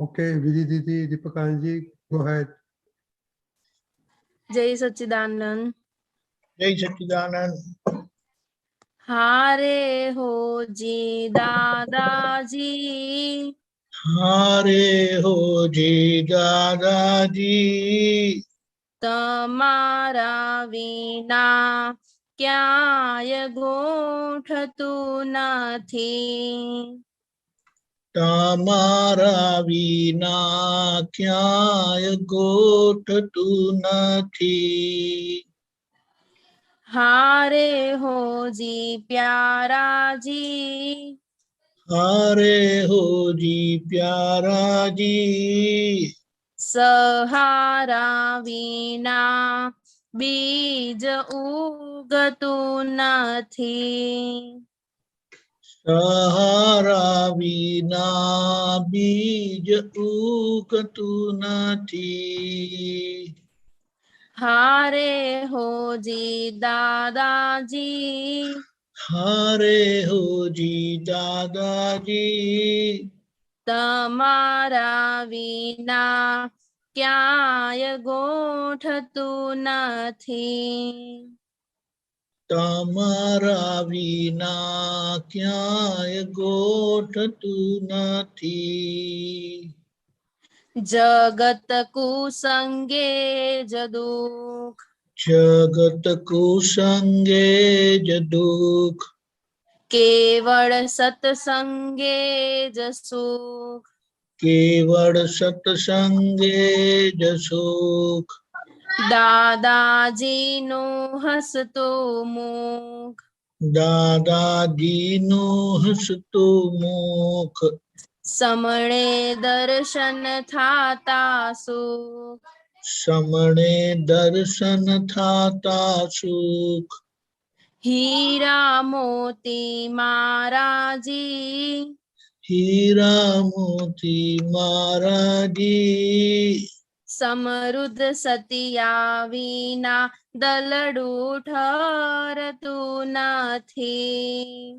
Okay, Vidhi Didi, Deepakanji, go ahead. जय सच्चिदानंद। जय सच्चिदानंद। हारे हो जी दादाजी, हारे हो जी दादाजी, तमारा विना क्याय गोठતું નથી। તમારા વિના ક્યાંય ગોઠતું નથી। हारे हो जी प्याराजी, हारे हो जी प्याराजी, सहारा विना बीज उगતું નથી। સહારા વિના બીજ ઉગતું નથી। हारे हो जी दादाजी, हारे हो जी दादाजी, તમારા વિના ક્યાંય ગોઠતું નથી। તમારા વિના ક્યાંય ગોઠતું નથી। જગત કુસંગે જ દુઃખ, જગત કુસંગે જ દુઃખ, કેવળ સત્સંગે જ સુખ। કેવળ સત્સંગે જ સુખ। દાદાજીનું હસતું મુખ, દાદાજીનું હસતું મુખ, સમણે દર્શન થાતા સુખ। સમણે દર્શન થાતા સુખ। હીરા મોતી મારાજી, હીરા મોતી મારાજી, સમૃદ્ધ સતિયા વિના દલડું ઠરતું નથી।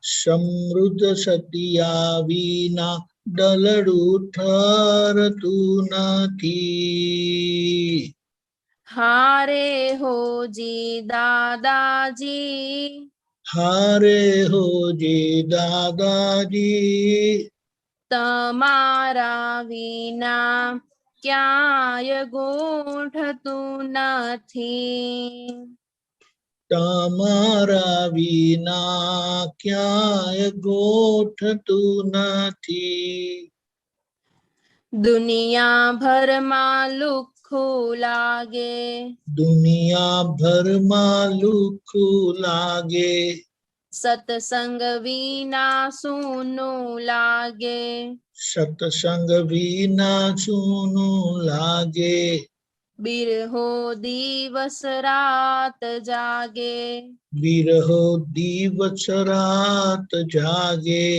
સમૃદ્ધ સતિયા વિના દલડું ઠરતું નથી। હારે હોજી દાદાજી, હારે હોજી દાદાજી, તમારા વિના ક્યાંય ગોઠતું નથી। તમારા વિના ક્યાંય ગોઠતું નથી। દુનિયા ભરમાં લુખ્ખું લાગે, દુનિયા ભરમાં લુખ્ખું લાગે, સત્સંગ વિના સૂનું લાગે। સત્સંગ વિના સૂનું લાગે, બિરહો દિવસ રાત જાગે, વિરહો દિવસ રાત જાગે,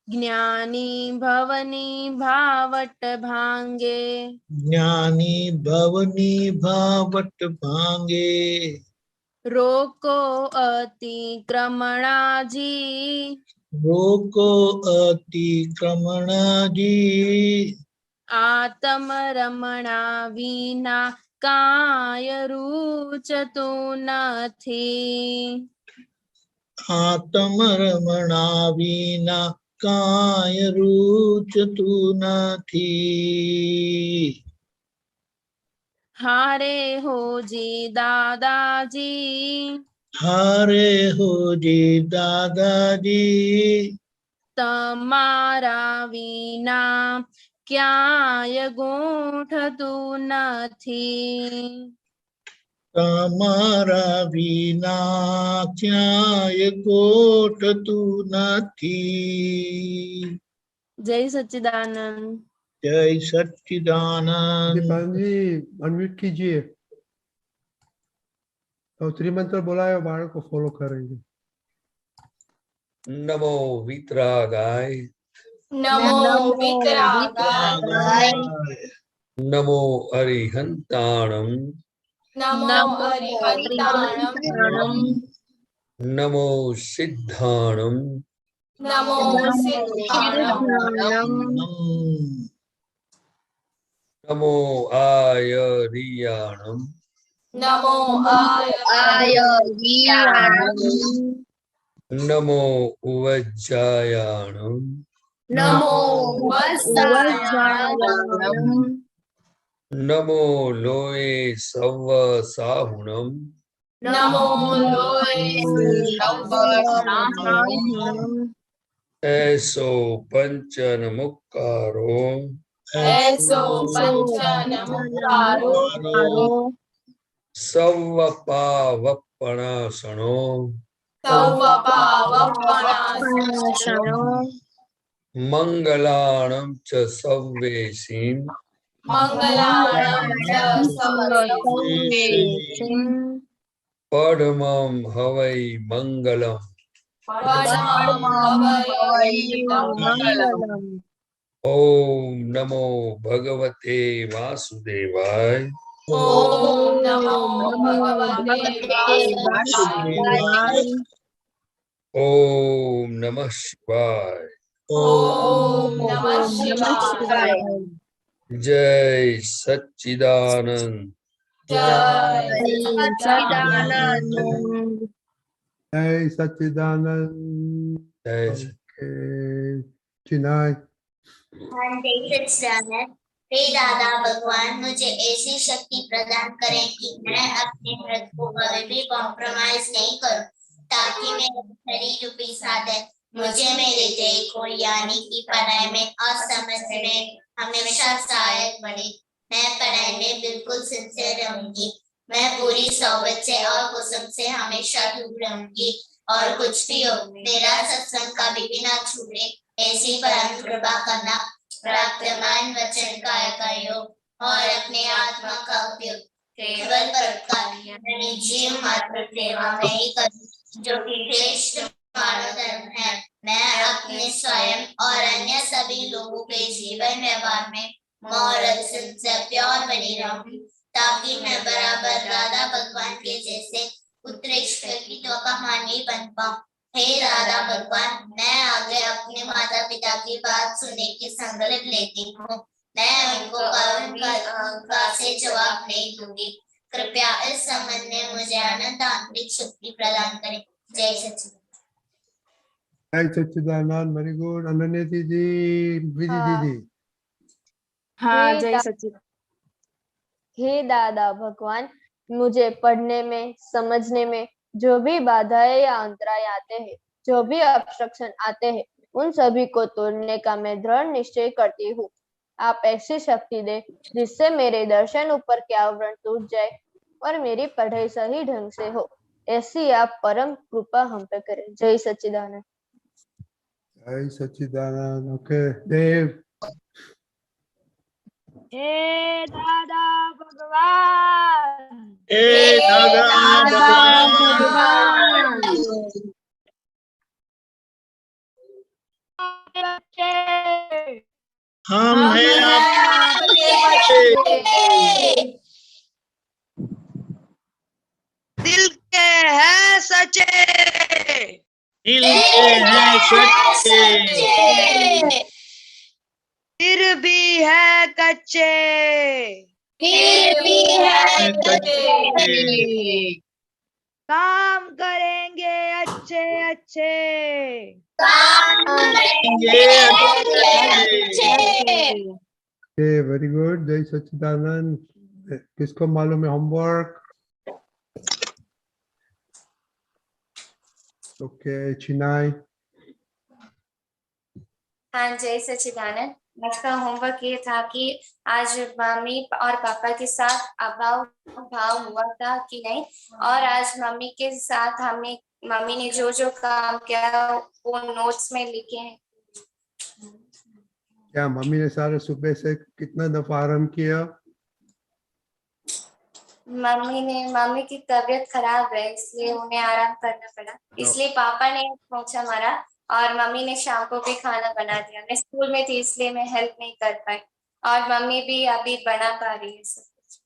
જ્ઞાની ભવની ભાવટ ભાંગે। જ્ઞાની ભવની ભાવટ ભાંગે। રોકો અતિક્રમણાજી, રોકો અતિક્રમણાજી, આતમ રમણા વિના કાય રૂચતું નથી। આત્મ રમણા વિના કાંય રૂચતું નથી। હારે હોજી દાદાજી, હારે હોજી દાદાજી, તમારા વિના ક્યાંય ગોઠતું નથી। તમારા વિના ક્યાંય ગોઠતું નથી। જય સચ્ચિદાનંદ। જય સચ્ચિદાનંદ। दीपांजी अनम्यूट कीजिए। तो त्रिमंत्र बोलायो, बालक को फॉलो करेंगे। नमो वितरागाय, नमो वितरागाय, नमो अरिहंताणम, नमो अरिहंताणम, नमो सिद्धाणम, नमो सिद्धाणम, नमो आयर्याणं नमो नमो उवज्जायाणं नमो नमो लोये सव्व साहुणं नमो लोए ऐसो पंचन मुक्कारो ऐसो पंचनमुक्तारो सव्व पावपणासनो तवपावपणासनो मंगलाणं च सव्वेशीं मंगलाणं च सर्वेषु पद्मं हवै मंगलम् परमं हवै मंगलम् ओम नमो भगवते वासुदेवाय ओम नमो भगवते वासुदेवाय ओम नमः शिवाय ओम नमः शिवाय जय सच्चिदानंद जय सच्चिदानंद Jai Satchidanand. जय Okay. Chinay. जय सच्चिदानंद। हे दादा भगवान, मुझे ऐसी शक्ति प्रदान करें कि मैं अपने व्रत को कभी भी कॉम्प्रोमाइज नहीं करूं, ताकि मेरे शरीर रूपी साधन मुझे मेरे जय को यानी कि पढ़ाई में और समझ में हमेशा सहायक बने। मैं पढ़ाई में बिल्कुल सिंसियर रहूंगी। मैं पूरी सोबत से और कुसुम से हमेशा दूर रहूंगी, और कुछ भी हो मेरा सत्संग कभी भी ना छूटे, ऐसी परम कृपा करना। प्राप्तमान वचन काय का योग और अपने आत्मा का उपयोग केवल परोपकार यानी जीव मात्र सेवा में ही करूं, जो कि श्रेष्ठ मानव धर्म है। मैं अपने स्वयं और अन्य सभी लोगों के जीवन व्यवहार में मॉरल सिंसियर प्योर बनी रहूं, ताकि मैं बराबर राधा भगवान के जैसे उत्कृष्ट व्यक्तित्व का हानि बन पाऊं। हे राधा भगवान, मैं आगे अपने माता पिता की बात सुनने की संकल्प लेती हूँ। मैं उनको करुणा से जवाब नहीं दूंगी। कृपया इस संबंध में मुझे अनंत आंतरिक शक्ति प्रदान करें। जय सच्चिदानंद। Jai Satchidanand. Very good. Ananya Didi, Vidi Didi. हाँ हे जय दा- सच्चिदानंद। हे दादा भगवान, मुझे पढ़ने में, समझने में जो भी बाधाएं या अंतराय आते हैं, जो भी ऑब्स्ट्रक्शन आते हैं, उन सभी को तोड़ने का मैं दृढ़ निश्चय करती हूँ। आप ऐसी शक्ति दे जिससे मेरे दर्शन ऊपर के आवरण टूट जाए और मेरी पढ़ाई सही ढंग से हो। ऐसी आप परम कृपा हम पे करें। जय सच्चिदानंद। Jai Satchidanand. Okay. Dev. हे दादा भगवान, हे दादा भगवान, हम हैं आपके बच्चे। दिल के हैं सच्चे, दिल के हैं सच्चे, फिर भी है कच्चे। फिर भी है कच्चे। काम करेंगे अच्छे अच्छे, ये अच्छे। Okay. Very good. Jai Satchidanand. किसको मालूम है homework? Okay. Chinay. हाँ जय सच्चिदानंद। आज का होमवर्क ये था कि आज मम्मी और पापा के साथ अभाव भाव हुआ था कि नहीं, और आज मम्मी के साथ मम्मी ने जो जो काम किया वो नोट्स में लिखे हैं। क्या मम्मी ने सारे सुबह से कितना दफा आराम किया? मम्मी की तबीयत खराब है, इसलिए उन्हें आराम करना पड़ा, इसलिए पापा ने पोंछा मारा और मम्मी ने शाम को भी खाना बना दिया। मैं स्कूल में थी इसलिए मैं हेल्प नहीं कर पाई, और मम्मी भी अभी बना पा रही है सब कुछ।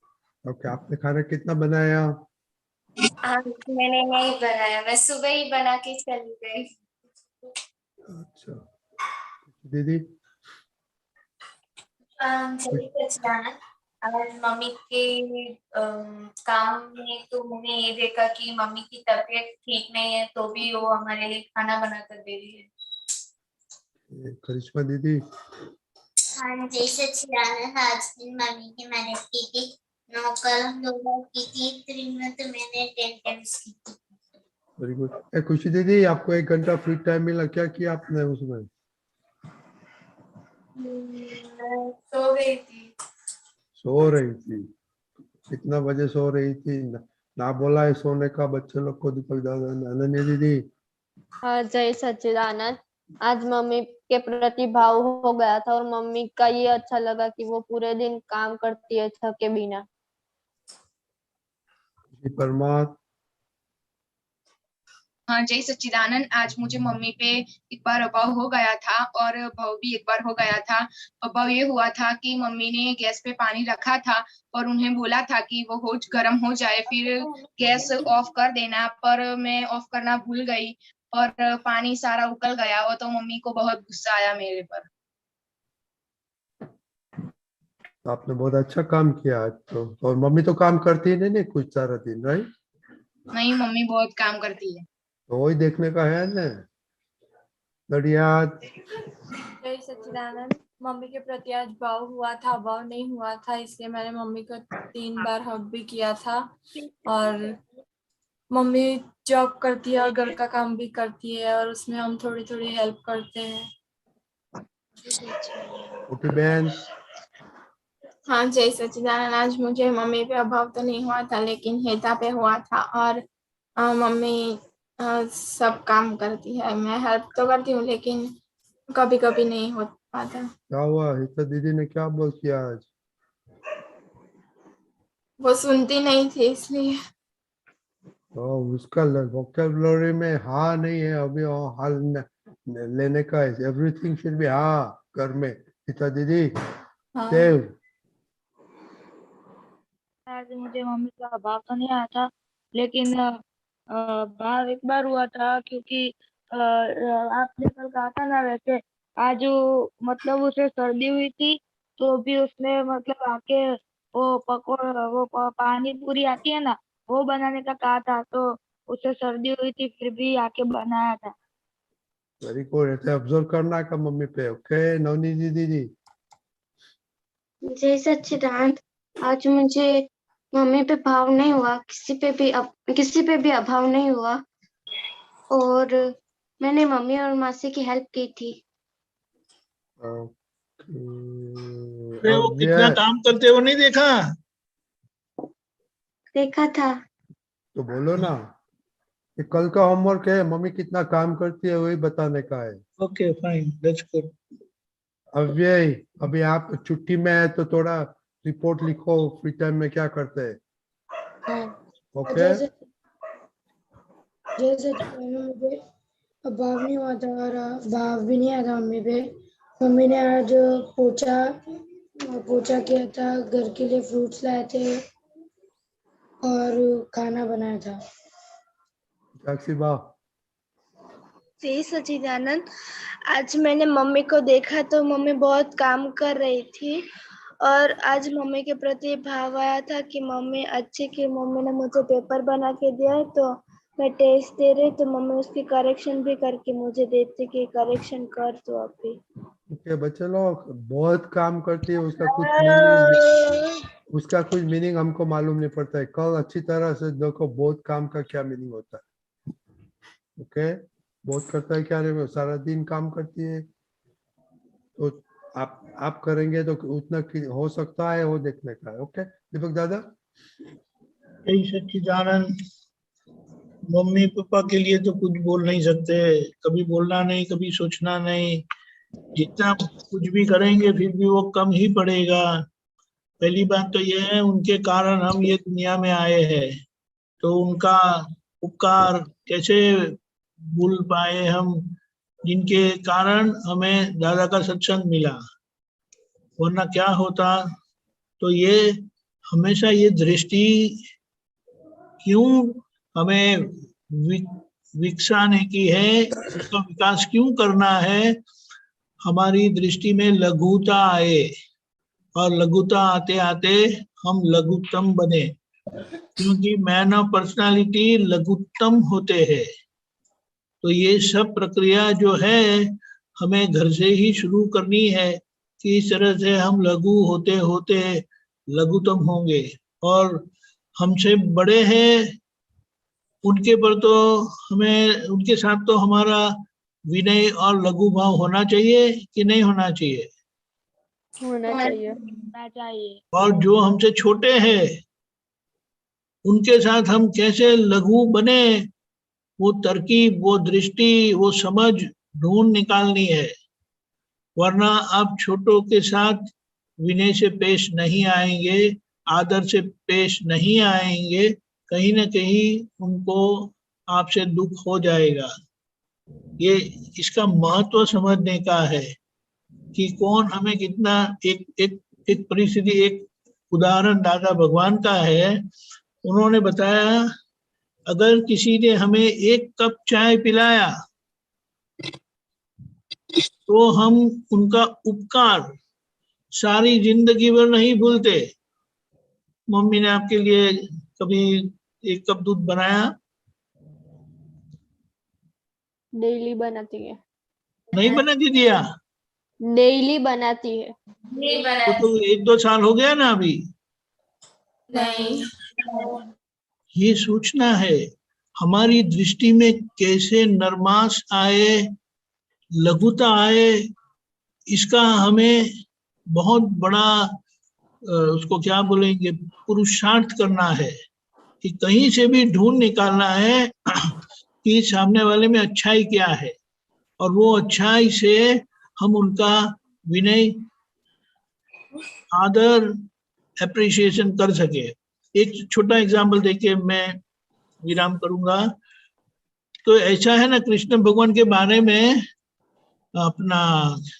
ओके. आपने खाना कितना बनाया? हाँ मैंने नहीं बनाया, मैं सुबह ही बना के चली गई। अच्छा. दीदी. जय सच्चिदानंद। आज मम्मी के काम में तो मैंने ये देखा कि मम्मी की तबीयत ठीक नहीं है, तो भी वो हमारे लिए खाना बनाकर दे रही है। करिश्मा दीदी, हाँ जय सच्चिदानंद। आज दिन मम्मी की मेहनत की थी, 9 कल 2 बार की थी, 3 में तो मैंने 10 टाइम्स की थी। Very good. खुशी दीदी, आपको 1 घंटा फ्री टाइम मिला, क्या किया आपने उसमें? सो गई थी। सो रही थी? कितना बजे सो रही थी? ना बोला है सोने का बच्चे लोग को दीपक दादा ने। अनन्या दीदी, जय सच्चिदानंद। आज मम्मी के प्रति भाव हो गया था और मम्मी का ये अच्छा लगा कि वो पूरे दिन काम करती है थके बिना। परमात्मा, हाँ जय सच्चिदानंद। आज मुझे मम्मी पे एक बार अभाव हो गया था और भाव भी एक बार हो गया था। अभाव ये हुआ था कि मम्मी ने गैस पे पानी रखा था और उन्हें बोला था कि वो गर्म हो जाए फिर गैस ऑफ कर देना, पर मैं ऑफ करना भूल गई और पानी सारा उकल गया और तो मम्मी को बहुत गुस्सा आया मेरे पर। आपने बहुत अच्छा काम किया आज तो। और मम्मी तो काम करती ही नहीं कुछ सारा दिन, राइट? नहीं, मम्मी बहुत काम करती है। तो वही देखने का है ना। बढ़िया। जय सच्चिदानंद। मम्मी के प्रति आज भाव हुआ था, भाव नहीं हुआ था, इसलिए मैंने मम्मी को 3 बार हग भी किया था। और मम्मी जॉब करती है और घर का काम भी करती है और उसमें हम थोड़ी थोड़ी हेल्प करते हैं। ओके बहन। हाँ जय सच्चिदानंद। आज मुझे मम्मी पे अभाव तो नहीं हुआ था, लेकिन हेता पे हुआ था। और मम्मी सब काम करती है, मैं हेल्प तो करती हूँ, लेकिन कभी कभी नहीं हो पाता। क्या हुआ? हिता दीदी ने क्या बोल किया आज? वो सुनती नहीं थी इसलिए। तो उसका वोकैबुलरी में हाँ नहीं है अभी, हाल लेने का है। एवरीथिंग शुड बी हाँ घर में। हिता दीदी, हाँ। देव, आज मुझे मम्मी का अभाव तो नहीं आया था, लेकिन भाव एक बार हुआ था, क्योंकि आपने कल कहा था ना, वैसे आज मतलब उसे सर्दी हुई थी, तो भी उसने मतलब आके वो पानी पूरी आती है ना, वो बनाने का कहा था, तो उसे सर्दी हुई थी फिर भी आके बनाया था। Very good. ऐसे ऑब्जर्व करना का मम्मी पे। ओके नवनी दीदी। जय सच्चिदानंद। आज मुझे मम्मी पे भाव नहीं हुआ, किसी पे भी अभाव नहीं हुआ और मैंने मम्मी और मासी की हेल्प की थी। वो कितना काम करते वो नहीं देखा? देखा था। तो बोलो ना, ये कल का होमवर्क है, मम्मी कितना काम करती है वही बताने का है। Okay fine, that's good. अव्यय, अभी आप छुट्टी में है तो थोड़ा रिपोर्ट लिखो, फ्री टाइम में क्या करते हैं। ओके। जैसे मुझे अभाव नहीं हुआ था और भाव भी नहीं आया था मम्मी पे। मम्मी ने आज पोछा किया था, घर के लिए फ्रूट्स लाए थे और खाना बनाया था। जय सच्चिदानंद। आज मैंने मम्मी को देखा तो मम्मी बहुत काम कर रही थी और आज मम्मी के प्रति भाव आया था कि मम्मी ने मुझे पेपर बना के दिया है, तो मैं टेस्ट दे रही तो मम्मी उसकी करेक्शन भी करके मुझे देती कि करेक्शन कर तो अभी। ओके बच्चे लोग, बहुत काम करती है, उसका कुछ मीनिंग हमको मालूम नहीं पड़ता है। कल अच्छी तरह से देखो बहुत काम का क्या मीनिंग होता है। ओके, बहुत करता है क्या रे, सारा दिन काम करती है, तो आप करेंगे तो उतना हो सकता है वो देखने का है। ओके दीपक दादा। यही सच्चिदानंद, मम्मी पापा के लिए तो कुछ बोल नहीं सकते, कभी बोलना नहीं, कभी सोचना नहीं। जितना कुछ भी करेंगे फिर भी वो कम ही पड़ेगा। पहली बात तो यह है, उनके कारण हम ये दुनिया में आए हैं, तो उनका उपकार कैसे भूल पाए हम, जिनके कारण हमें दादा का सत्संग मिला, वरना क्या होता। तो ये हमेशा ये दृष्टि क्यों हमें विकसाने की है, इसका विकास क्यों करना है, हमारी दृष्टि में लघुता आए, और लघुता आते आते हम लघुत्तम बने, क्योंकि मैन ऑफ पर्सनालिटी लघुत्तम होते हैं। तो ये सब प्रक्रिया जो है हमें घर से ही शुरू करनी है कि इस तरह से हम लघु होते होते लघुत्तम होंगे। और हमसे बड़े हैं उनके पर तो हमें, उनके साथ तो हमारा विनय और लघु भाव होना चाहिए कि नहीं होना चाहिए? होना चाहिए। होना चाहिए। और जो हमसे छोटे हैं उनके साथ हम कैसे लघु बने, वो तरकीब, वो दृष्टि, वो समझ ढूंढ निकालनी है। वरना आप छोटों के साथ विनय से पेश नहीं आएंगे, आदर से पेश नहीं आएंगे, कहीं ना कहीं उनको आपसे दुख हो जाएगा। ये इसका महत्व समझने का है कि कौन हमें कितना, एक परिस्थिति, एक उदाहरण दादा भगवान का है। उन्होंने बताया, अगर किसी ने हमें 1 कप चाय पिलाया तो हम उनका उपकार सारी जिंदगी भर नहीं भूलते। मम्मी ने आपके लिए कभी 1 कप दूध बनाया? डेली बनाती है। नहीं बना के दिया? डेली बनाती है। तो 1-2 साल हो गया ना अभी। नहीं। ये सोचना है हमारी दृष्टि में कैसे नरमास आए, लघुता आए, इसका हमें बहुत बड़ा उसको क्या बोलेंगे, पुरुषार्थ करना है कि कहीं से भी ढूंढ निकालना है कि सामने वाले में अच्छाई क्या है, और वो अच्छाई से हम उनका विनय, आदर, एप्रिसिएशन कर सके। एक छोटा एग्जाम्पल देके मैं विराम करूंगा। तो ऐसा है ना, कृष्ण भगवान के बारे में अपना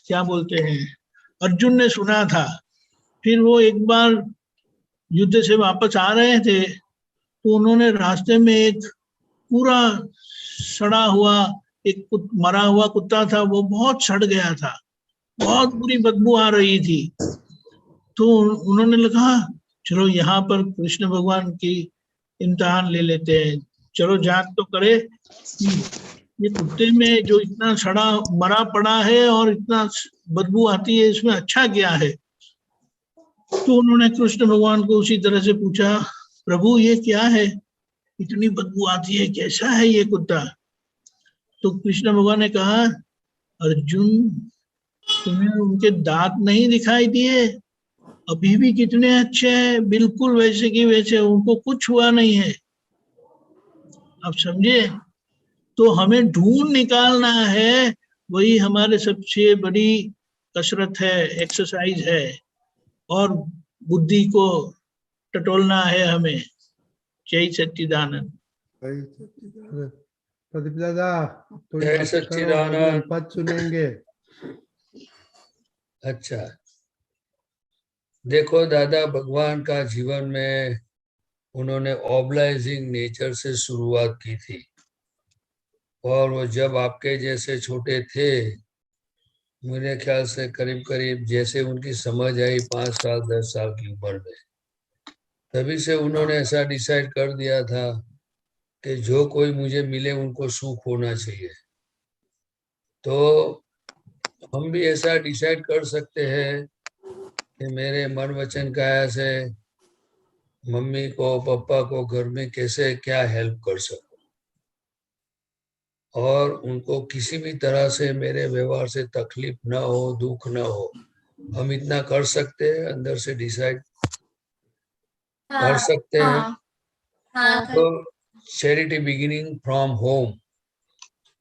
क्या बोलते हैं, अर्जुन ने सुना था। फिर वो एक बार युद्ध से वापस आ रहे थे तो उन्होंने रास्ते में एक पूरा सड़ा हुआ, एक मरा हुआ कुत्ता था, वो बहुत सड़ गया था, बहुत बुरी बदबू आ रही थी। तो उन्होंने लिखा, चलो यहाँ पर कृष्ण भगवान की इम्तिहान ले लेते हैं, चलो जांच तो करे ये कुत्ते में जो इतना सड़ा मरा पड़ा है और इतना बदबू आती है, इसमें अच्छा क्या है। तो उन्होंने कृष्ण भगवान को उसी तरह से पूछा, प्रभु ये क्या है, इतनी बदबू आती है, कैसा है ये कुत्ता? तो कृष्ण भगवान ने कहा, अर्जुन तुम्हें उनके दांत नहीं दिखाई दिए? अभी भी कितने अच्छे हैं, बिल्कुल वैसे की वैसे, उनको कुछ हुआ नहीं है। आप समझे? तो हमें ढूंढ निकालना है, वही हमारे सबसे बड़ी कसरत है, एक्सरसाइज है। और बुद्धि को टटोलना है हमें। जय सच्चिदानंद। प्रदीप दादा थोड़ी जय बातें करो, सच्चिदानंद। अभी हम पद सुनेंगे। अच्छा, देखो दादा भगवान का जीवन में उन्होंने ऑब्लाइजिंग नेचर से शुरुआत की थी, और वो जब आपके जैसे छोटे थे, मेरे ख्याल से करीब करीब जैसे उनकी समझ आई 5 साल 10 साल की उम्र में, तभी से उन्होंने ऐसा डिसाइड कर दिया था कि जो कोई मुझे मिले उनको सुख होना चाहिए। तो हम भी ऐसा डिसाइड कर सकते हैं कि मेरे मन वचन काया से मम्मी को, पापा को घर में कैसे क्या हेल्प कर सकूं, और उनको किसी भी तरह से मेरे व्यवहार से तकलीफ ना हो, दुख ना हो। हम इतना कर सकते हैं, अंदर से डिसाइड कर सकते हैं। तो चैरिटी बिगिनिंग फ्रॉम होम,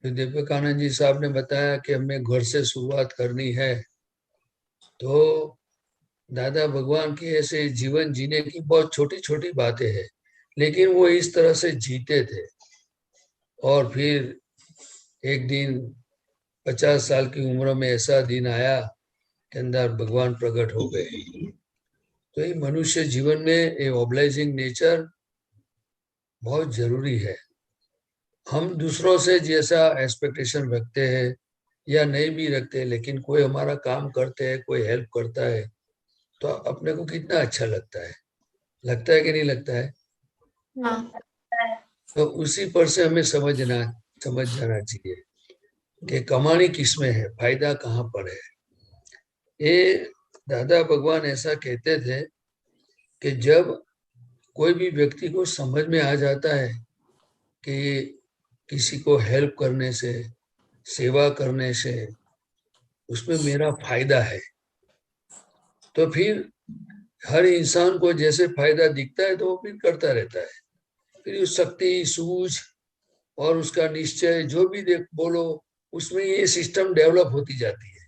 तो विवेकानंद जी साहब ने बताया कि हमें घर से शुरुआत करनी है। तो दादा भगवान की ऐसे जीवन जीने की बहुत छोटी छोटी बातें हैं, लेकिन वो इस तरह से जीते थे। और फिर एक दिन 50 साल की उम्र में ऐसा दिन आया कि अंदर भगवान प्रकट हो गए। तो ये मनुष्य जीवन में ये ऑब्लाइजिंग नेचर बहुत जरूरी है। हम दूसरों से जैसा एक्सपेक्टेशन रखते हैं या नहीं भी रखते, लेकिन कोई हमारा काम करते हैं, कोई हेल्प करता है, तो अपने को कितना अच्छा लगता है कि नहीं लगता है? हाँ तो उसी पर से हमें समझ जाना चाहिए कि कमानी किसमें है, फायदा कहाँ पर है। ये दादा भगवान ऐसा कहते थे कि जब कोई भी व्यक्ति को समझ में आ जाता है कि किसी को हेल्प करने से, सेवा करने से उसमें मेरा फायदा है, तो फिर हर इंसान को जैसे फायदा दिखता है तो वो फिर करता रहता है। फिर उस शक्ति, सूझ और उसका निश्चय जो भी बोलो, उसमें ये सिस्टम डेवलप होती जाती है।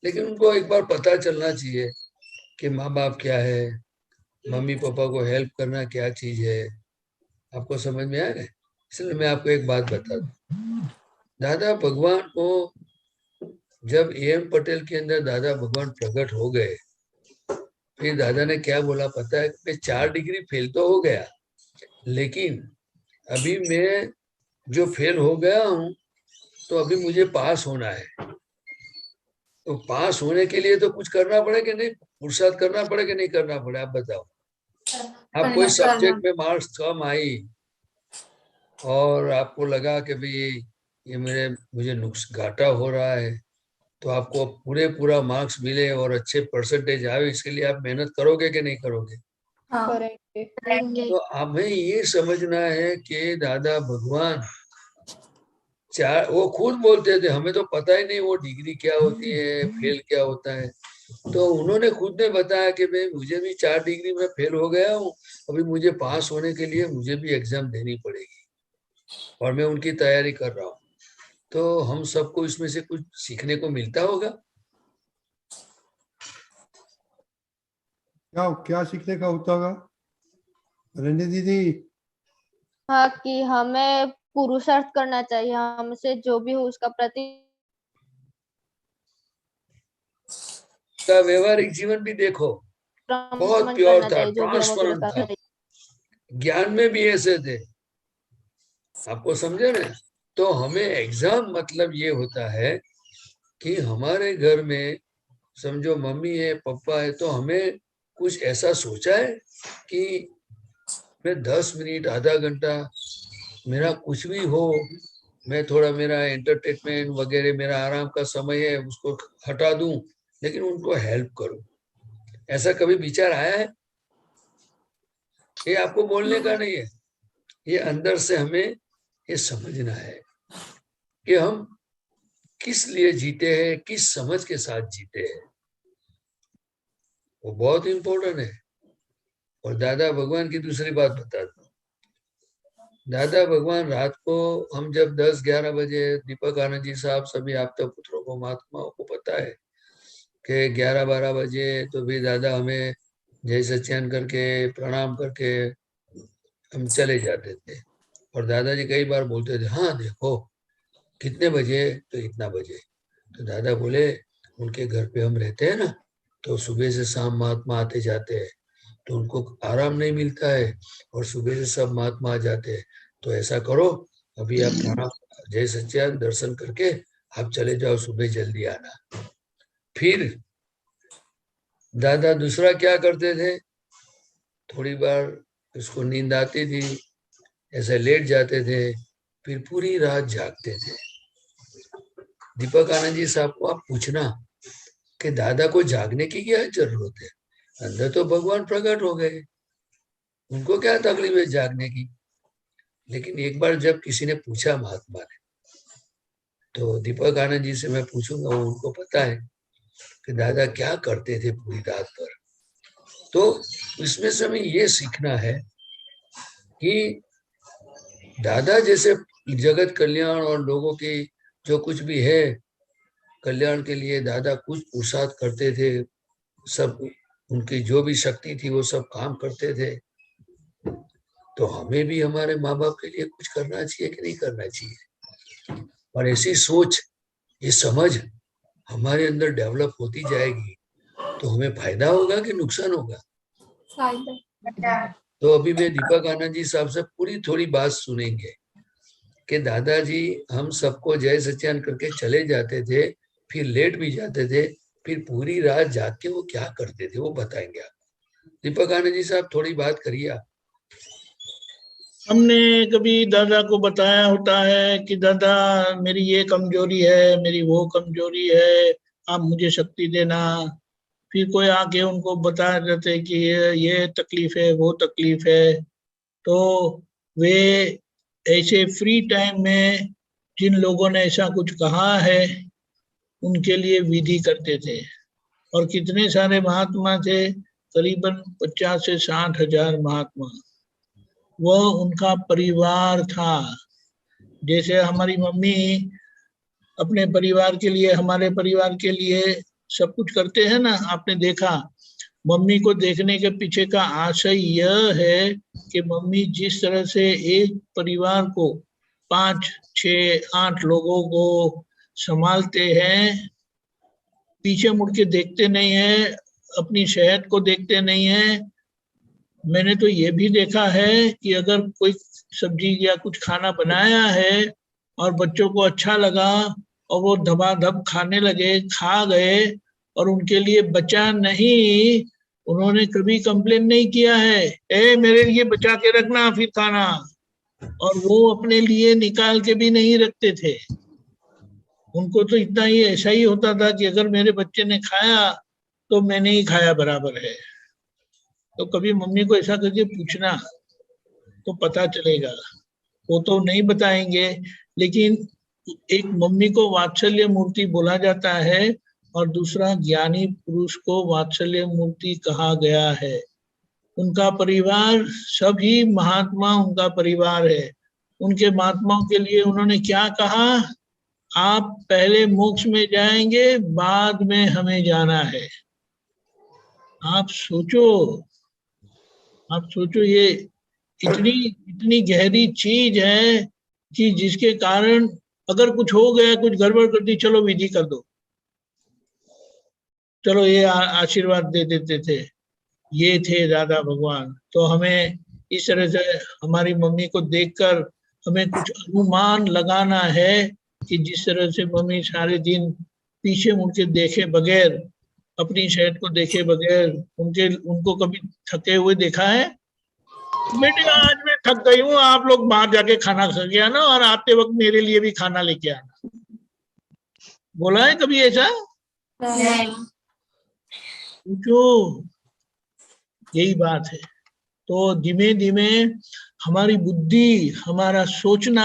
लेकिन उनको एक बार पता चलना चाहिए कि माँ बाप क्या है, मम्मी पापा को हेल्प करना क्या चीज है। आपको समझ में आएगा? इसलिए मैं आपको एक बात बता दूं, दादा भगवान को जब AM पटेल के अंदर दादा भगवान प्रकट हो गए, फिर दादा ने क्या बोला पता है? मैं 4 डिग्री फेल तो हो गया, लेकिन अभी मैं जो फेल हो गया हूं तो अभी मुझे पास होना है। तो पास होने के लिए तो कुछ करना पड़ेगा नहीं, पुरुषार्थ करना पड़ेगा नहीं करना पड़े? आप बताओ। आप कोई सब्जेक्ट में मार्क्स कम आई और आपको लगा कि भाई ये मुझे घाटा हो रहा है, तो आपको पूरा मार्क्स मिले और अच्छे परसेंटेज आए, इसके लिए आप मेहनत करोगे कि नहीं करोगे? करेंगे। तो हमें ये समझना है कि दादा भगवान वो खुद बोलते थे, हमें तो पता ही नहीं वो डिग्री क्या होती है, फेल क्या होता है। तो उन्होंने खुद ने बताया कि भाई मुझे भी 4 डिग्री में फेल हो गया हूँ, अभी मुझे पास होने के लिए मुझे भी एग्जाम देनी पड़ेगी और मैं उनकी तैयारी कर रहा हूँ। तो हम सबको इसमें से कुछ सीखने को मिलता होगा। क्या सीखने का होता होगा रंजी दीदी? हाँ, कि हमें पुरुषार्थ करना चाहिए, हमसे जो भी हो उसका प्रति का व्यवहारिक जीवन भी देखो, बहुत प्योर था, ट्रांसपेरेंट था, ज्ञान में भी ऐसे थे। आपको समझे ना? तो हमें एग्जाम मतलब ये होता है कि हमारे घर में समझो मम्मी है, पापा है, तो हमें कुछ ऐसा सोचा है कि मैं 10 मिनट, आधा घंटा, मेरा कुछ भी हो, मैं थोड़ा मेरा एंटरटेनमेंट वगैरह, मेरा आराम का समय है, उसको हटा दूं, लेकिन उनको हेल्प करूं। ऐसा कभी विचार आया है? ये आपको बोलने का नहीं है, ये अंदर से हमें ये समझना है कि हम किस लिए जीते हैं, किस समझ के साथ जीते हैं। वो बहुत इंपॉर्टेंट है। और दादा भगवान की दूसरी बात बता दूं, दादा भगवान रात को हम जब 10-11 बजे, दीपक आनंद जी साहब, सभी आपका पुत्रों को, महात्माओं को पता है कि 11-12 बजे तो भी दादा हमें जय सच्चिदानंद करके प्रणाम करके हम चले जाते थे। और दादाजी कई बार बोलते थे, हाँ देखो कितने बजे, तो इतना बजे। तो दादा बोले उनके घर पे हम रहते हैं ना, तो सुबह से शाम महात्मा आते जाते हैं, तो उनको आराम नहीं मिलता है, और सुबह से सब महात्मा आ जाते हैं। तो ऐसा करो, अभी आप प्रणाम जय सच्चिदानंद दर्शन करके आप चले जाओ, सुबह जल्दी आना। फिर दादा दूसरा क्या करते थे, थोड़ी बार उसको नींद आती थी, ऐसे लेट जाते थे, फिर पूरी रात जागते थे। दीपक आनंद जी साहब को आप पूछना कि दादा को जागने की क्या जरूरत है, अंदर तो भगवान प्रकट हो गए, उनको क्या तकलीफ है जागने की। लेकिन एक बार जब किसी ने पूछा महात्मा ने, तो दीपक आनंद जी से मैं पूछूंगा, वो उनको पता है कि दादा क्या करते थे पूरी रात भर। तो इसमें से हमें ये सीखना है कि दादा जैसे जगत कल्याण और लोगों की जो कुछ भी है कल्याण के लिए दादा कुछ पुरुषार्थ करते थे, सब उनकी जो भी शक्ति थी वो सब काम करते थे। तो हमें भी हमारे माँ बाप के लिए कुछ करना चाहिए कि नहीं करना चाहिए? और ऐसी सोच, ये समझ हमारे अंदर डेवलप होती जाएगी तो हमें फायदा होगा कि नुकसान होगा? तो अभी मैं दीपक आनंद जी साहब से पूरी थोड़ी बात सुनेंगे कि दादाजी हम सबको जय सच्चिदानंद करके चले जाते थे, फिर लेट भी जाते थे, फिर पूरी रात जाग के वो क्या करते थे वो बताएंगे आप। दीपक आनंद जी साहब थोड़ी बात करिए आप। हमने कभी दादा को बताया होता है कि दादा मेरी ये कमजोरी है, मेरी वो कमजोरी है, आप मुझे शक्ति देना। फिर कोई आके उनको बता देते कि ये तकलीफ है, वो तकलीफ है। तो वे ऐसे फ्री टाइम में जिन लोगों ने ऐसा कुछ कहा है उनके लिए विधि करते थे। और कितने सारे महात्मा थे, करीबन 50 से 60 हजार महात्मा। वह उनका परिवार था। जैसे हमारी मम्मी अपने परिवार के लिए, हमारे परिवार के लिए सब कुछ करते हैं ना। आपने देखा, मम्मी को देखने के पीछे का आशय यह है कि मम्मी जिस तरह से एक परिवार को 5, 6, 8 लोगों को संभालते हैं, पीछे मुड़ के देखते नहीं है, अपनी सेहत को देखते नहीं है। मैंने तो ये भी देखा है कि अगर कोई सब्जी या कुछ खाना बनाया है और बच्चों को अच्छा लगा और वो धबाधब खाने लगे, खा गए और उनके लिए बचा नहीं, उन्होंने कभी कंप्लेन नहीं किया है, ए मेरे लिए बचा के रखना फिर खाना। और वो अपने लिए निकाल के भी नहीं रखते थे। उनको तो इतना ही ऐसा ही होता था कि अगर मेरे बच्चे ने खाया तो मैंने ही खाया बराबर है। तो कभी मम्मी को ऐसा करके पूछना तो पता चलेगा। वो तो नहीं बताएंगे, लेकिन एक मम्मी को वात्सल्य मूर्ति बोला जाता है और दूसरा ज्ञानी पुरुष को वात्सल्य मूर्ति कहा गया है। उनका परिवार, सभी महात्मा उनका परिवार है। उनके महात्माओं के लिए उन्होंने क्या कहा, आप पहले मोक्ष में जाएंगे, बाद में हमें जाना है। आप सोचो ये इतनी गहरी चीज है कि जिसके कारण अगर कुछ हो गया, कुछ गड़बड़ कर दी, चलो विधि कर दो, चलो ये आशीर्वाद दे देते थे। ये थे दादा भगवान। तो हमें इस तरह से हमारी मम्मी को देखकर हमें कुछ अनुमान लगाना है कि जिस तरह से मम्मी सारे दिन पीछे मुड़ के देखे बगैर, अपनी सेहत को देखे बगैर, उनको कभी थके हुए देखा है? बेटे आज मैं थक गई हूँ, आप लोग बाहर जाके खाना खा के आना और आते वक्त मेरे लिए भी खाना लेके आना। बोला है कभी ऐसा? पूछो, यही बात है। तो धीमे धीमे हमारी बुद्धि, हमारा सोचना,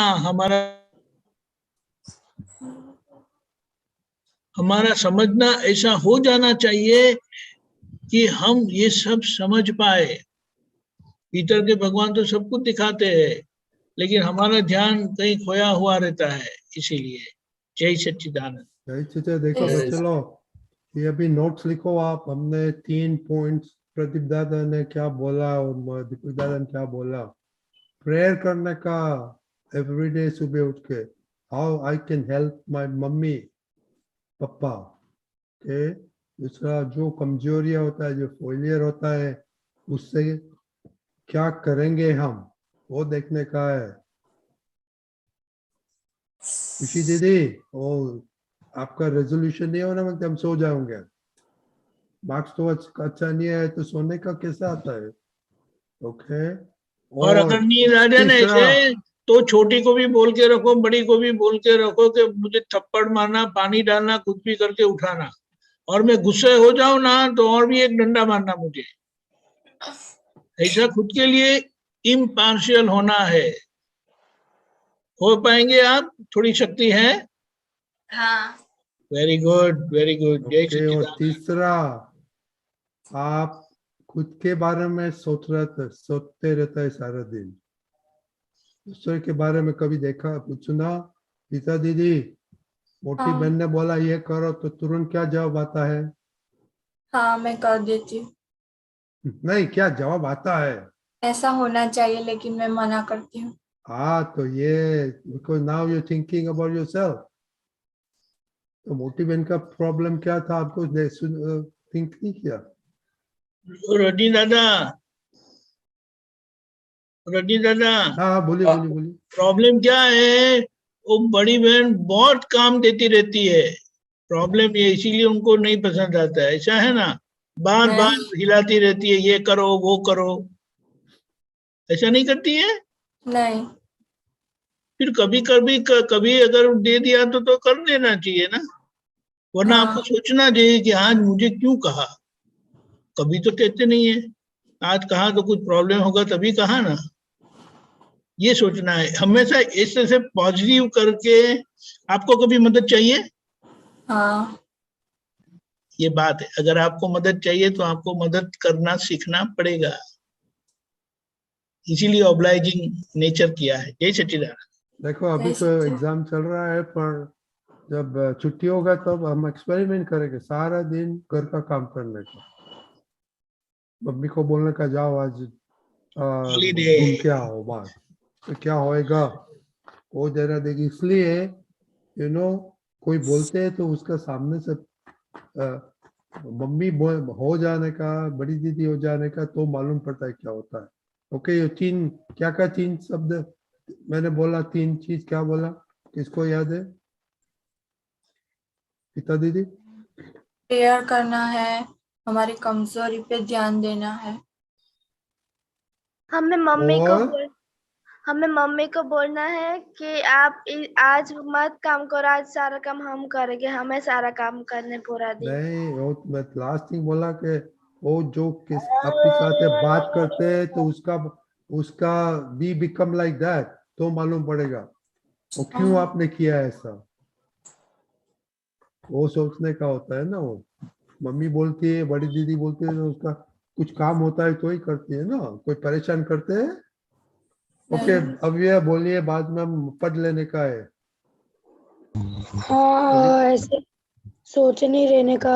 हमारा समझना ऐसा हो जाना चाहिए कि हम ये सब समझ पाए। भीतर के भगवान तो सब कुछ दिखाते हैं, लेकिन हमारा ध्यान कहीं खोया हुआ रहता है। इसीलिए जय सच्चिदानंद। जय सच्चिदानंद। देखो बच्चे लोग, ये अभी नोट्स लिखो आप। हमने 3 पॉइंट्स प्रदीप दादा ने क्या बोला और दीपक दादा ने क्या बोला। प्रेयर करने का एवरीडे सुबह उठ के, how I can help my mummy papa के। दूसरा, जो कमजोरियां होता है, जो फेलियर होता है, उससे क्या करेंगे हम, वो देखने का है। खुशी दीदी, वो आपका रेजोल्यूशन नहीं होना मतलब हम सो जाओगे। मार्क्स तो अच्छा नहीं है तो सोने का कैसा आता है? ओके। और अगर नींद आ जाए ना ऐसे, तो छोटी को भी बोल के रखो, बड़ी को भी बोल के रखो कि मुझे थप्पड़ मारना, पानी डालना, कुछ भी करके उठाना। और मैं गुस्से हो जाऊं ना तो और भी एक डंडा मारना मुझे। ऐसा खुद के लिए इम्पार्शियल होना है। हो पाएंगे आप? थोड़ी शक्ति है? हाँ। Very good, very good. जय और सच्चिदानंद। तीसरा, आप खुद के बारे में सोचते रहता है सारा दिन। दूसरे के बारे में कभी देखा, पूछना, पिता दीदी मोटी बहन ने बोला ये करो, तो तुरंत क्या जवाब आता है? हाँ, मैं कर देती हूँ। नहीं, क्या जवाब आता है? ऐसा होना चाहिए, लेकिन मैं मना करती हूँ। हाँ, तो ये because now you're thinking about yourself. तो मोटी बहन का प्रॉब्लम क्या था, आपको थिंक नहीं किया? रजनी दादा, हाँ बोलिए बोलिए बोलिए। प्रॉब्लम क्या है, वो बड़ी बहन बहुत काम देती रहती है, प्रॉब्लम ये इसीलिए उनको नहीं पसंद आता है, ऐसा है ना, बार बार हिलाती रहती है, ये करो वो करो, ऐसा नहीं करती है? नहीं। फिर कभी कभी कभी अगर दे दिया तो कर लेना चाहिए ना, वरना आपको सोचना चाहिए कि आज मुझे क्यों कहा। कभी तो कहते नहीं है, आज कहा तो कुछ प्रॉब्लम होगा तभी कहा ना, ये सोचना है हमेशा। ऐसे से पॉजिटिव करके, आपको कभी मदद चाहिए? हाँ। ये बात है, अगर आपको मदद चाहिए तो आपको मदद करना सीखना पड़ेगा, इसीलिए ऑब्लाइजिंग नेचर किया है। जय सच्चिदानंद। देखो अभी तो एग्जाम चल रहा है, पर जब छुट्टी होगा तब हम एक्सपेरिमेंट करेंगे सारा दिन घर का काम करने का। मम्मी को बोलने का जाओ आज हॉलीडे। घूम के आओ बाहर, तो क्या होएगा, वो देना देगी। इसलिए कोई बोलते हैं तो उसका सामने से मम्मी हो जाने का, बड़ी दीदी हो जाने का तो मालूम पड़ता है क्या होता है। ओके, ये क्या तीन शब्द मैंने बोला, 3 चीज क्या बोला, किसको याद है? पिता दीदी? प्रेयर करना है, हमारी कमजोरी पे ध्यान देना है। हमें मम्मी को बोलना है कि आप आज मत काम करो, आज सारा काम हम करेंगे, हमें सारा काम करने पूरा दिन। नहीं, वो मैं लास्ट थिंग बोला कि वो जो आपके साथ बात करते हैं तो उसका बी बिकम लाइक दैट, तो मालूम पड़ेगा वो क्यों आपने किया ऐसा। वो सोचने का होता है ना। वो मम्मी बोलती है, बड़ी दीदी बोलती है, तो उसका कुछ काम होता है तो ही करती है ना, कोई परेशान करते हैं। ओके, अब ये बोलिए, बाद में हम पढ़ लेने का है। हाँ, ऐसे सोचे नहीं रहने का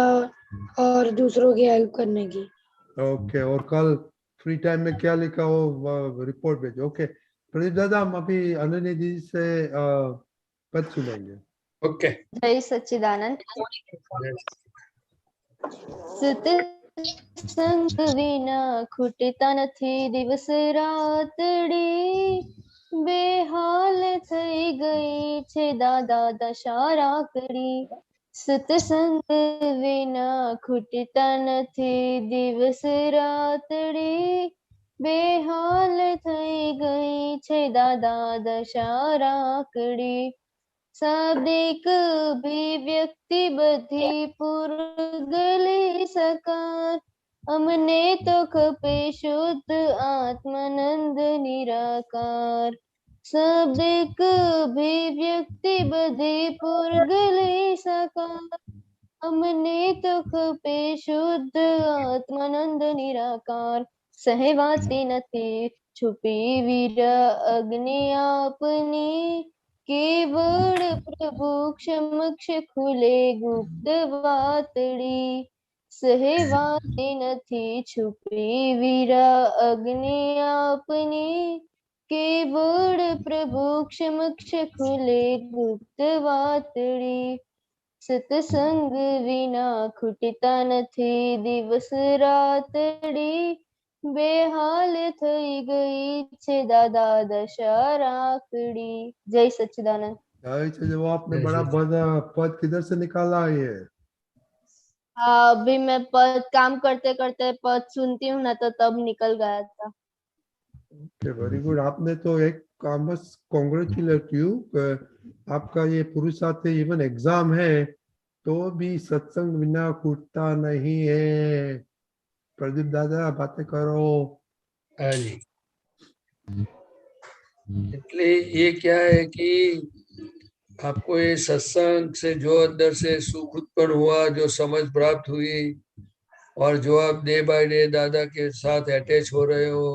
और दूसरों की हेल्प करने की। ओके, और कल फ्री टाइम में क्या लिखा हो रिपोर्ट भेजो। ओके प्रदीप दादा, हम अभी अनन्या जी से पद सुनेंगे। ओके। जय सच्चिदानंद। સત્સંગ વિના ખૂટતા નથી દિવસ રાતડી, બેહાલ થઈ ગઈ છે દાદા દશા રાખડી। સત્સંગ વિના ખૂટતા નથી દિવસ રાતડી, બેહાલ થઈ ગઈ છે દાદા દશા રાખડી। શાબ્દિક અભિવ્યક્તિ બધી પૂરગલી સકાર, અમને તો ખપે શુદ્ધ આત્માનંદ નિરાકાર। શાબ્દિક અભિવ્યક્તિ બધી પૂરગલી સકાર, અમને તો ખપે શુદ્ધ આત્માનંદ નિરાકાર। સહેવાતી નથી છુપી વીર અગ્નિ આપની, केवल प्रभु समक्ष खुले गुप्त वातड़ी। सहवाती नथी छुपी वीरा अग्नि आपनी, केवल प्रभु समक्ष खुले गुप्त वातड़ी। सत्संग विना खुटता नथी दिवस रातड़ी, बेहाल થઈ ગઈ છે दादा दशा રાખડી। जय सच्चिदानंद। वो आपने बड़ा पद किधर से निकाला ये? हाँ, अभी मैं पद काम करते करते पद सुनती हूँ ना, तो तब निकल गया था। Very good. आपने तो एक काम, बस कॉन्ग्रेचुलेट यू, आपका ये पुरुषार्थ इवन एग्जाम है तो भी सत्संग बिना छूटता नहीं है। प्रदीप दादा बातें करो। हाँ जी। એટલે ये क्या है कि आपको ये सत्संग से जो अंदर से सुख उत्पन्न हुआ, जो समझ प्राप्त हुई, और जो आप डे बाय डे दादा के साथ अटैच हो रहे हो,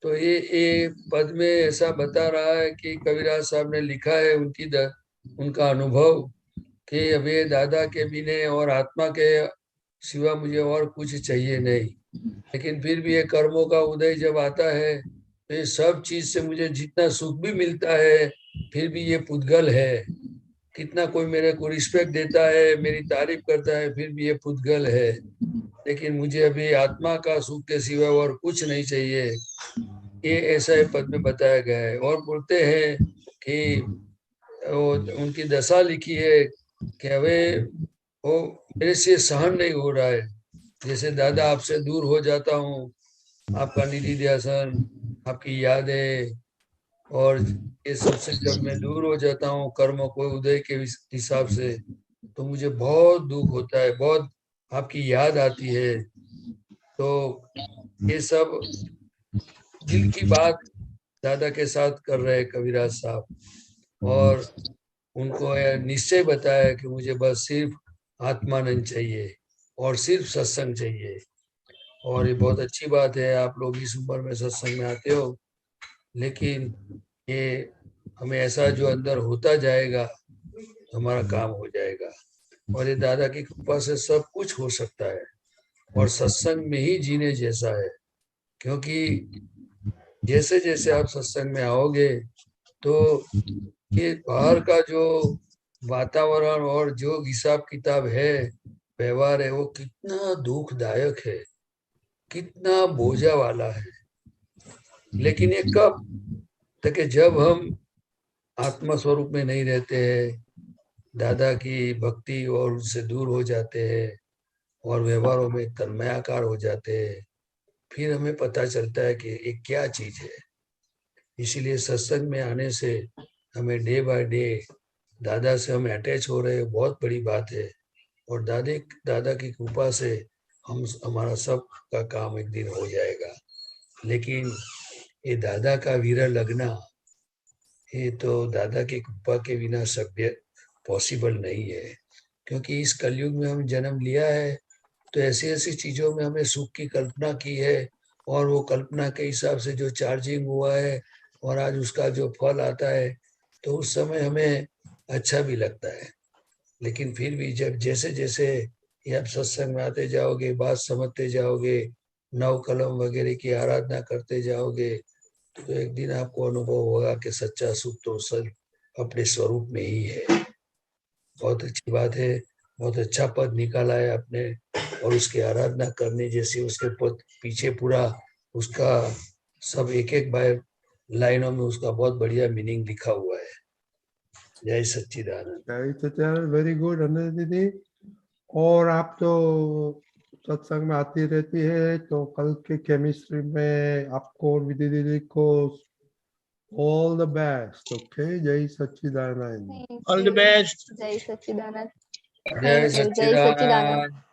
तो ये पद में ऐसा बता रहा है कि कबीरदास साहब ने लिखा है उनका अनुभव कि अब ये दादा के बिना और आत्मा के सिवा मुझे और कुछ चाहिए नहीं। लेकिन फिर भी ये कर्मों का उदय जब आता है तो ये सब चीज से मुझे जितना सुख भी मिलता है, फिर भी ये पुद्गल है। कितना कोई मेरे को रिस्पेक्ट देता है, मेरी तारीफ करता है, फिर भी ये पुद्गल है। लेकिन मुझे अभी आत्मा का सुख के सिवा और कुछ नहीं चाहिए। ये ऐसा ही पद में बताया गया है। और बोलते हैं कि उनकी दशा लिखी है कि હવે वो मेरे से सहन नहीं हो रहा है। जैसे दादा आपसे दूर हो जाता हूँ, आपका निधि ध्यान, आपकी यादें और ये सबसे जब मैं दूर हो जाता हूँ कर्म को उदय के हिसाब से, तो मुझे बहुत दुख होता है, बहुत आपकी याद आती है। तो ये सब दिल की बात दादा के साथ कर रहे हैं कबीराज साहब, और उनको यह निश्चय बताया कि मुझे बस सिर्फ आत्मानंद चाहिए और सिर्फ सत्संग चाहिए। और ये बहुत अच्छी बात है, आप लोग इस उम्र में सत्संग में आते हो, लेकिन ये हमें ऐसा जो अंदर होता जाएगा हमारा काम हो जाएगा। और ये दादा की कृपा से सब कुछ हो सकता है, और सत्संग में ही जीने जैसा है। क्योंकि जैसे जैसे आप सत्संग में आओगे तो ये बाहर का जो वातावरण और जो हिसाब किताब है, व्यवहार है, वो कितना दुखदायक है, कितना बोझा वाला है। लेकिन ये कब तक है? जब हम आत्मा स्वरूप में नहीं रहते हैं, दादा की भक्ति और उनसे दूर हो जाते हैं और व्यवहारों में तन्मयाकार हो जाते हैं, फिर हमें पता चलता है कि ये क्या चीज है। इसीलिए सत्संग में आने से हमें डे बाय डे दादा से हम अटैच हो रहे हैं, बहुत बड़ी बात है। और दादा की कृपा से हमारा सब का काम एक दिन हो जाएगा। लेकिन ये दादा का वीरा लगना, ये तो दादा की कृपा के बिना सभ्य पॉसिबल नहीं है। क्योंकि इस कलयुग में हम जन्म लिया है तो ऐसी ऐसी चीजों में हमने सुख की कल्पना की है, और वो कल्पना के हिसाब से जो चार्जिंग हुआ है और आज उसका जो फल आता है, तो उस समय हमें अच्छा भी लगता है। लेकिन फिर भी जब जैसे जैसे ये आप सत्संग में आते जाओगे, बात समझते जाओगे, नव कलम वगैरह की आराधना करते जाओगे, तो एक दिन आपको अनुभव होगा कि सच्चा सुख तो सब अपने स्वरूप में ही है। बहुत अच्छी बात है, बहुत अच्छा पद निकाला है आपने, और उसकी आराधना करने जैसी उसके पद पीछे पूरा उसका सब एक एक बार लाइनों में उसका बहुत बढ़िया मीनिंग लिखा हुआ है। जय सच्चिदानंद। जय सच्चिदानंद, वेरी गुड अनंत दीदी। और आप तो सत्संग में आती रहती है, तो कल के केमिस्ट्री में आपको और विधि दीदी को ऑल द बेस्ट। ओके, जय सच्चिदानंद। All the best. जय सच्चिदानंद। जय थैंक यू। जय सच्चिदानंद। सच्चिदानंद।